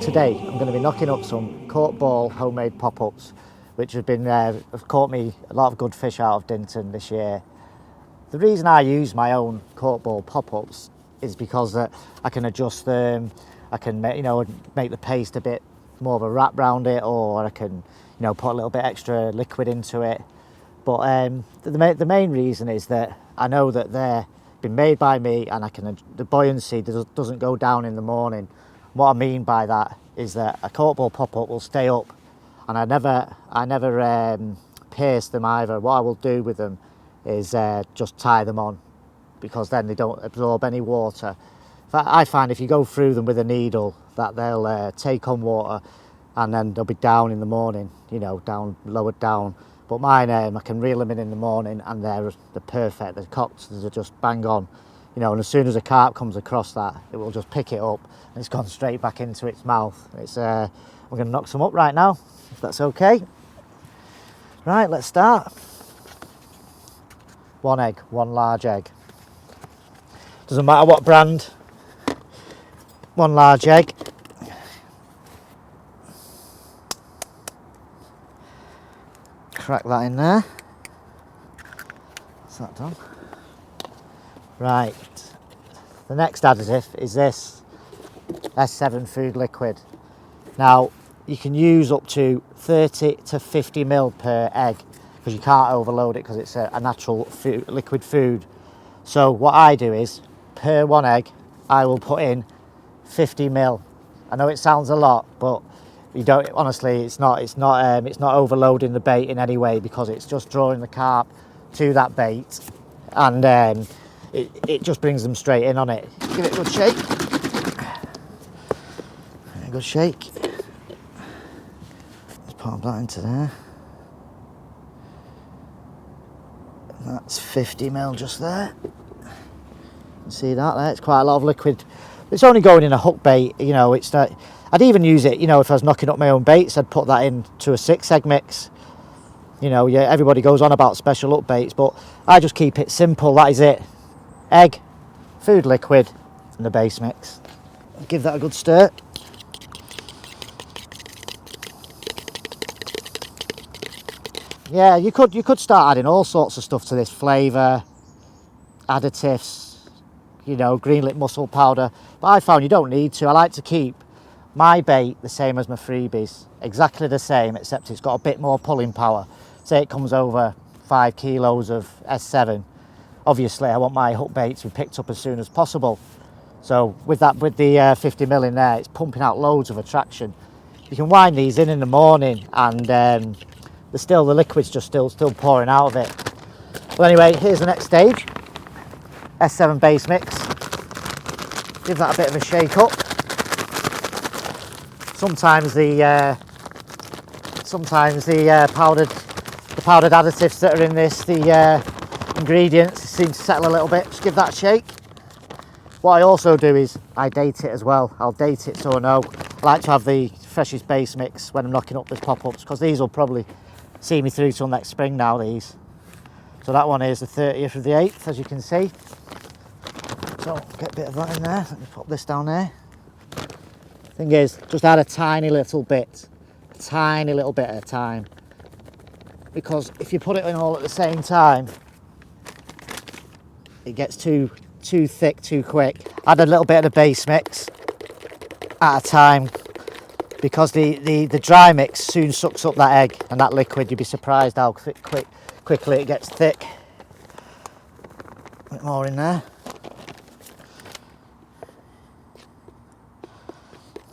today I'm going to be knocking up some cork-ball homemade pop-ups which have caught me a lot of good fish out of Dinton this year. The reason I use my own cork-ball pop-ups is because I can adjust them, I can make the paste a bit more of a wrap round it, or I can put a little bit extra liquid into it. But the main reason is that I know that they're been made by me, and the buoyancy doesn't go down in the morning. What I mean by that is that a cork-ball pop-up will stay up, and I never pierce them either. What I will do with them is just tie them on, because then they don't absorb any water. I find if you go through them with a needle that they'll take on water, and then they'll be down in the morning, lowered down. But mine, I can reel them in the morning, and they're perfect. The cocks are just bang on, and as soon as a carp comes across that, it will just pick it up, and it's gone straight back into its mouth. I'm going to knock some up right now, if that's okay. Right, let's start. One egg, one large egg. Doesn't matter what brand. One large egg. Crack that in there. That's that done. Right. The next additive is this S7 food liquid. Now, you can use up to 30 to 50 ml per egg, because you can't overload it because it's a natural liquid food. So what I do is, per one egg, I will put in 50 ml. I know it sounds a lot, but you don't. Honestly, it's not overloading the bait in any way, because it's just drawing the carp to that bait, and it just brings them straight in on it. Give it a good shake. A good shake. Just pop that into there. That's 50 ml just there. You see that there? It's quite a lot of liquid. It's only going in a hook bait, it's not. I'd even use it, if I was knocking up my own baits, I'd put that into a 6 egg mix. Everybody goes on about special hook baits, but I just keep it simple. That is it. Egg, food liquid, and the base mix. Give that a good stir. Yeah, you could start adding all sorts of stuff to this, flavour, additives, green lip mussel powder, but I found you don't need to. I like to keep my bait the same as my freebies, exactly the same, except it's got a bit more pulling power. Say it comes over 5 kilos of S7, obviously I want my hook bait to be picked up as soon as possible. So with the 50 ml in there, it's pumping out loads of attraction. You can wind these in the morning, and the liquid's just still pouring out of it. Well, anyway, here's the next stage. S7 base mix. Give that a bit of a shake up. Sometimes the powdered additives that are in this, the ingredients, seem to settle a little bit. Just give that a shake. What I also do is I date it as well. I'll date it so I know. I like to have the freshest base mix when I'm knocking up the pop-ups, because these will probably see me through till next spring now, these. So that one is the 30th of the 8th, as you can see. So get a bit of that in there. Let me put this down there. Thing is, just add a tiny little bit at a time, because if you put it in all at the same time, it gets too thick too quick. Add a little bit of the base mix at a time, because the dry mix soon sucks up that egg and that liquid. You'd be surprised how quickly it gets thick. A bit more in there.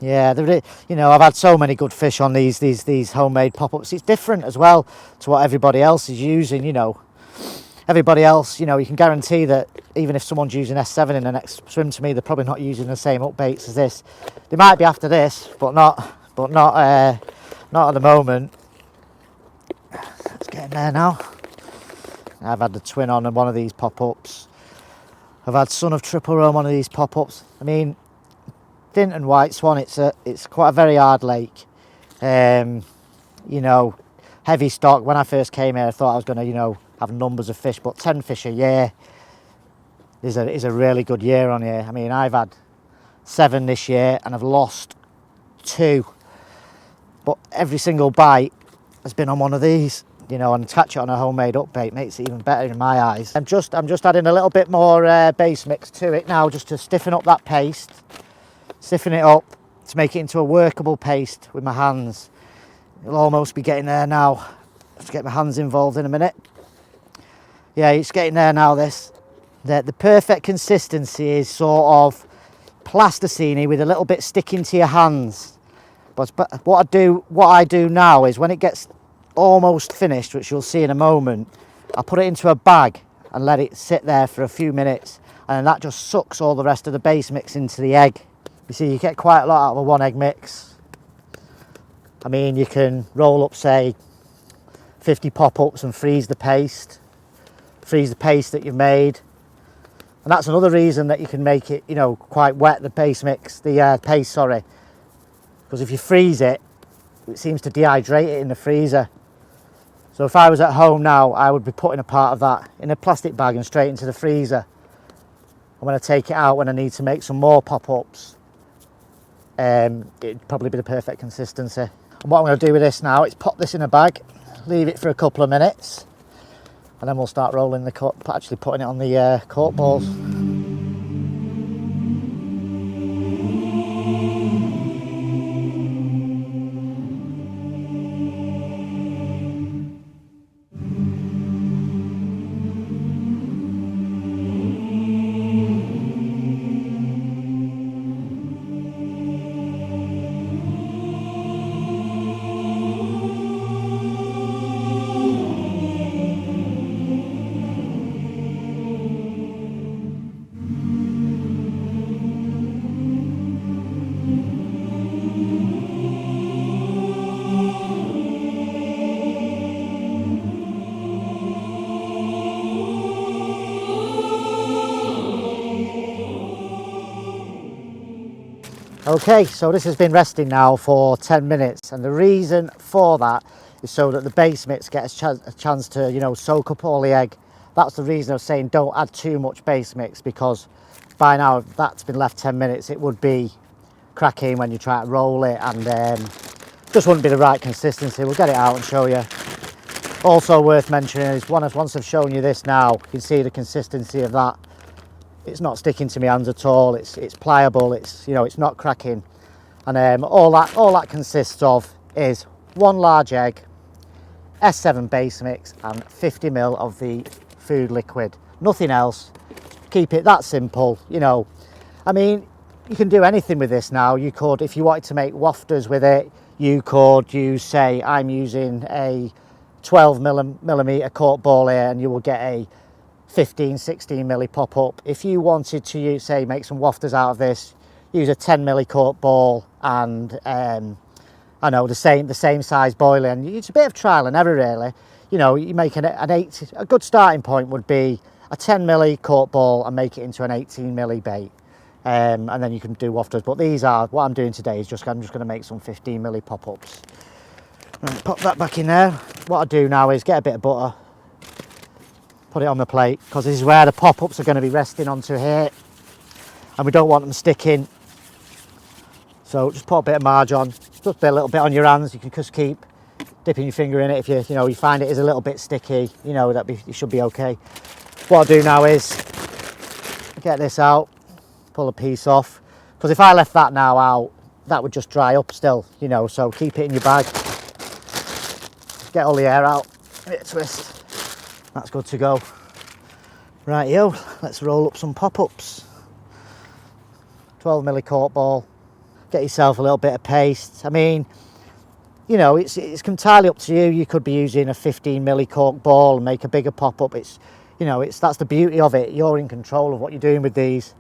Yeah, I've had so many good fish on these homemade pop-ups. It's different as well to what everybody else is using. Everybody else, you can guarantee that even if someone's using S7 in the next swim to me, they're probably not using the same hook baits as this. They might be after this, but not at the moment. Let's get in there now. I've had the twin on one of these pop-ups. I've had son of triple roam on one of these pop-ups. I mean, Dinton White Swan, it's quite a very hard lake. Heavy stock. When I first came here, I thought I was going to, have numbers of fish, but 10 fish a year is a really good year on here. I mean, I've had 7 this year, and I've lost 2, but every single bite has been on one of these, you know, and catch it on a homemade hookbait makes it even better in my eyes. I'm just adding a little bit more base mix to it now, just to stiffen up that paste, stiffen it up to make it into a workable paste with my hands. It'll almost be getting there now. Let's get my hands involved in a minute. Yeah, it's getting there now, this. The perfect consistency is sort of plasticine with a little bit sticking to your hands. But what I do now is when it gets almost finished, which you'll see in a moment, I put it into a bag and let it sit there for a few minutes, and that just sucks all the rest of the base mix into the egg. You see, you get quite a lot out of a 1 egg mix. I mean, you can roll up, say, 50 pop-ups and freeze the paste that you've made. And that's another reason that you can make it, you know, quite wet, the paste, sorry. Because if you freeze it, it seems to dehydrate it in the freezer. So if I was at home now, I would be putting a part of that in a plastic bag and straight into the freezer. And when I take it out, when I need to make some more pop-ups, it'd probably be the perfect consistency. And what I'm going to do with this now is pop this in a bag, leave it for a couple of minutes, and then we'll start rolling actually putting it on the cork balls. Okay, so this has been resting now for 10 minutes, and the reason for that is so that the base mix gets a chance to, you know, soak up all the egg. That's the reason of saying don't add too much base mix, because by now if that's been left 10 minutes, it would be cracking when you try to roll it, and just wouldn't be the right consistency. We'll get it out and show you. Also worth mentioning is once I've shown you this now, you can see the consistency of that. It's not sticking to my hands at all. It's pliable. It's, you know, it's not cracking, and all that consists of is 1 large egg, S7 base mix, and 50 ml of the food liquid. Nothing else. Keep it that simple. You know, I mean, you can do anything with this now. You could, if you wanted to make wafters with it, you could use, say, I'm using a 12 millimeter cork ball here, and you will get a 15-16 milli pop up. If you wanted to use, say, make some wafters out of this, use a 10 milli cork ball and I know the same size boiler, and it's a bit of trial and error really. You know, you make a good starting point would be a 10 milli cork ball and make it into an 18 milli bait, and then you can do wafters. But what I'm doing today is I'm just going to make some 15 milli pop-ups. Right, pop that back in there. What I do now is get a bit of butter, put it on the plate, because this is where the pop-ups are going to be resting onto here, and we don't want them sticking. So just put a bit of marge on, just a little bit on your hands. You can just keep dipping your finger in it if you find it is a little bit sticky. You know, it should be okay. What I'll do now is get this out, pull a piece off, because if I left that now out, that would just dry up still, you know. So keep it in your bag, get all the air out, give it a twist. That's good to go. Right, let's roll up some pop-ups. 12 milli cork ball. Get yourself a little bit of paste. I mean, you know, it's entirely up to you. You could be using a 15 milli cork ball and make a bigger pop-up. It's, you know, that's the beauty of it. You're in control of what you're doing with these.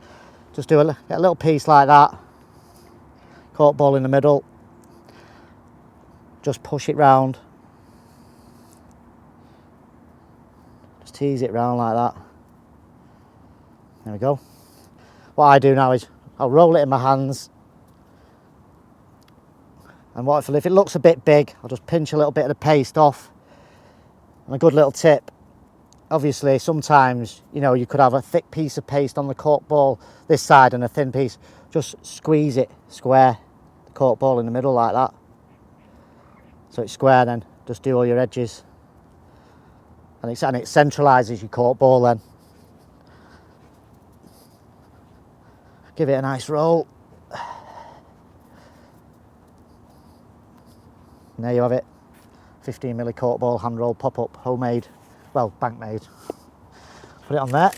Just get a little piece like that. Cork ball in the middle. Just push it round. Tease it round like that. There we go. What I do now is I'll roll it in my hands, and if it looks a bit big, I'll just pinch a little bit of the paste off. And a good little tip, obviously sometimes, you know, you could have a thick piece of paste on the cork ball this side and a thin piece. Just squeeze it square, cork ball in the middle like that. So it's square then, just do all your edges. And it centralises your cork ball then. Give it a nice roll. And there you have it. 15mm cork ball hand roll pop up, homemade, well, bank made. Put it on there.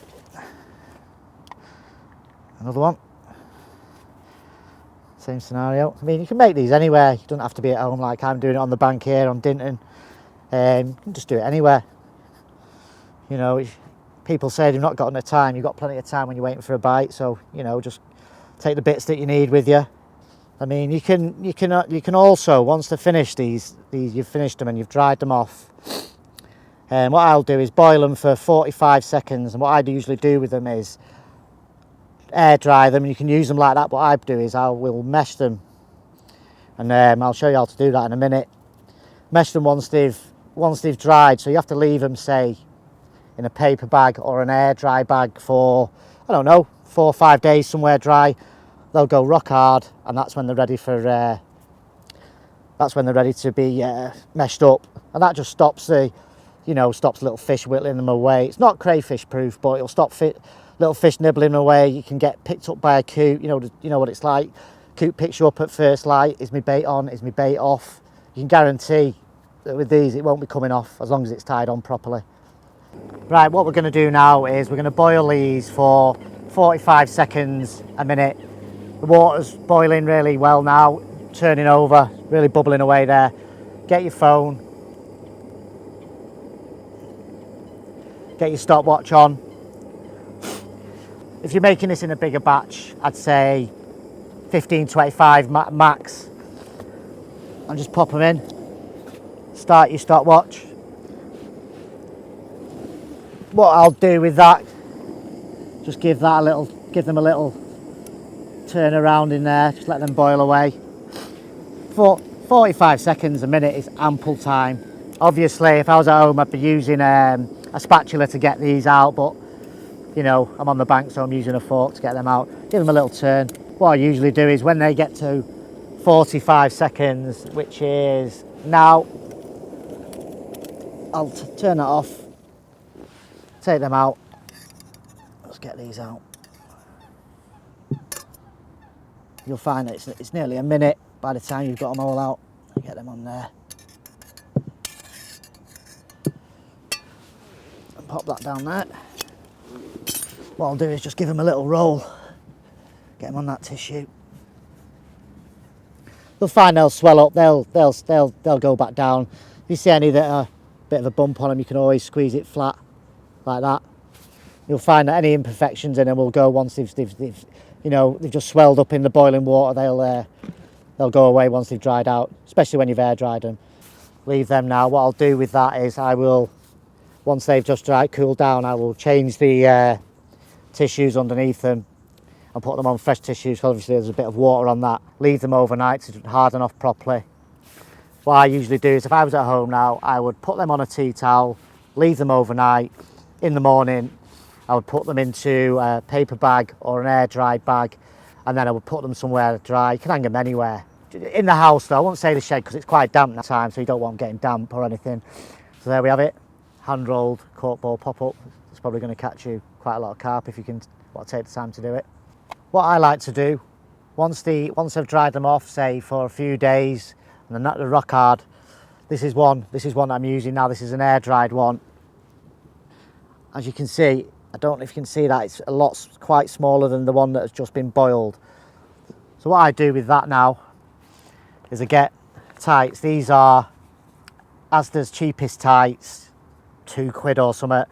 Another one. Same scenario. I mean, you can make these anywhere. You don't have to be at home like I'm doing it on the bank here on Dinton. You can just do it anywhere. You know, people say they've not got enough time. You've got plenty of time when you're waiting for a bite. So, you know, just take the bits that you need with you. I mean, you can also, once they're finished, these you've finished them and you've dried them off. And what I'll do is boil them for 45 seconds. And what I usually do with them is air dry them, and you can use them like that. What I do is I will mesh them, and I'll show you how to do that in a minute. Mesh them once they've dried, so you have to leave them, say, in a paper bag or an air dry bag for, I don't know, 4 or 5 days somewhere dry. They'll go rock hard, and that's when they're ready for to be meshed up, and that just stops stops little fish whittling them away. It's not crayfish proof, but it'll stop little fish nibbling away. You can get picked up by a coot. You know what it's like. Coot picks you up at first light. Is my bait on? Is my bait off? You can guarantee that with these it won't be coming off as long as it's tied on properly. Right, what we're going to do now is we're going to boil these for 45 seconds, a minute. The water's boiling really well now, turning over, really bubbling away there. Get your phone, get your stopwatch on. If you're making this in a bigger batch, I'd say 15-25 max. And just pop them in. Start your stopwatch. What I'll do with that, just give them a little turn around in there, just let them boil away. For 45 seconds, a minute is ample time. Obviously, if I was at home, I'd be using a spatula to get these out, but you know, I'm on the bank, so I'm using a fork to get them out. Give them a little turn. What I usually do is when they get to 45 seconds, which is now, I'll turn it off, take them out. Let's get these out. You'll find that it's nearly a minute by the time you've got them all out. Get them on there. And pop that down there. What I'll do is just give them a little roll, get them on that tissue. You'll find they'll swell up, they'll go back down. If you see any that are a bit of a bump on them, you can always squeeze it flat like that. You'll find that any imperfections in them will go once they've just swelled up in the boiling water. They'll go away once they've dried out, especially when you've air dried them. Leave them now. What I'll do with that is I will, once they've just cooled down, I will change the tissues underneath them and put them on fresh tissues. Obviously there's a bit of water on that. Leave them overnight to harden off properly. What I usually do is if I was at home now, I would put them on a tea towel, leave them overnight. In the morning I would put them into a paper bag or an air dried bag, and then I would put them somewhere dry. You can hang them anywhere. In the house though, I won't say the shed because it's quite damp that time, so you don't want them getting damp or anything. So there we have it, hand rolled cork ball pop up. It's probably going to catch you quite a lot of carp if you can take the time to do it. What I like to do, once I've dried them off, say for a few days, and they're not rock hard, this is one I'm using now. This is an air dried one. As you can see, I don't know if you can see that, it's quite smaller than the one that has just been boiled. So what I do with that now is I get tights. These are Asda's cheapest tights, £2 or something.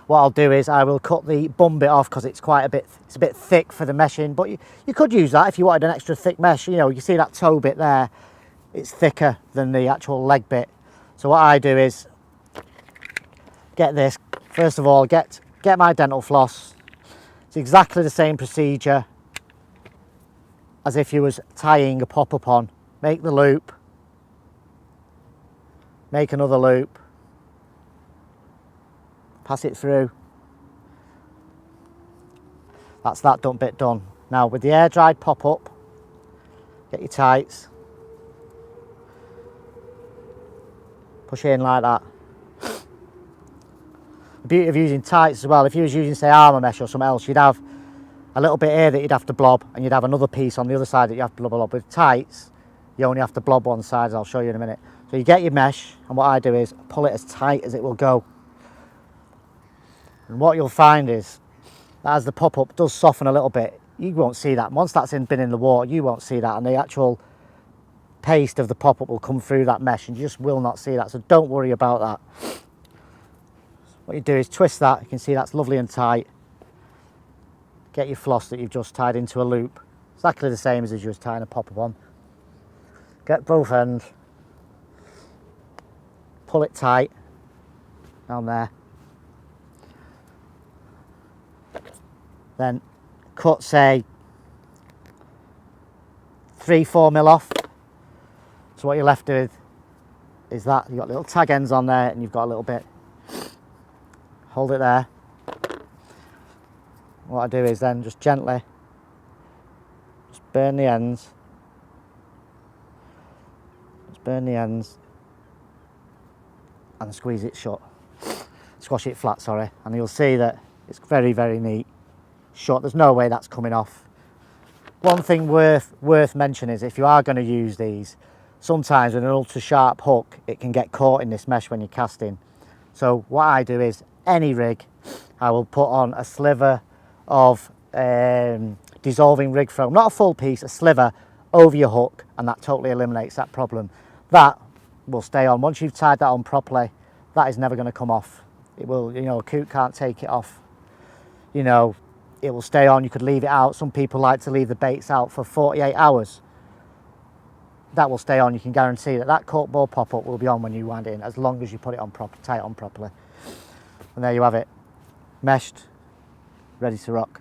What I'll do is I will cut the bum bit off because it's a bit thick for the meshing, but you could use that if you wanted an extra thick mesh. You know, you see that toe bit there, it's thicker than the actual leg bit. So what I do is get this, first of all, get my dental floss. It's exactly the same procedure as if you was tying a pop-up on. Make the loop, make another loop, pass it through. That's that bit done. Now with the air dried pop-up, Get your tights. Push it in like that. The beauty of using tights as well, if you was using say armour mesh or something else, you'd have a little bit here that you'd have to blob, and you'd have another piece on the other side that you have to blob. With tights, you only have to blob one side, as I'll show you in a minute. So you get your mesh, and what I do is pull it as tight as it will go. And what you'll find is that as the pop-up does soften a little bit, you won't see that. Once that's been in the water, you won't see that, and the actual paste of the pop-up will come through that mesh, and you just will not see that. So don't worry about that. What you do is twist that. You can see that's lovely and tight. Get your floss that you've just tied into a loop, exactly the same as you was tying a pop-up on. Get both ends, pull it tight down there, then cut say 3-4 mil off. So what you're left with is that you've got little tag ends on there, and you've got a little bit. Hold it there. What I do is then just gently just burn the ends. Just burn the ends and squeeze it shut. Squash it flat, sorry, and you'll see that it's very, very neat. Shut. There's no way that's coming off. One thing worth mentioning is if you are going to use these, sometimes with an ultra sharp hook it can get caught in this mesh when you're casting. So what I do is any rig, I will put on a sliver of dissolving rig foam, not a full piece, a sliver over your hook, and that totally eliminates that problem. That will stay on. Once you've tied that on properly, that is never going to come off. It will, you know, a coot can't take it off. You know, it will stay on. You could leave it out. Some people like to leave the baits out for 48 hours. That will stay on. You can guarantee that that cork-ball pop-up will be on when you wind it in, as long as you put it on tie it on properly. And there you have it, meshed, ready to rock.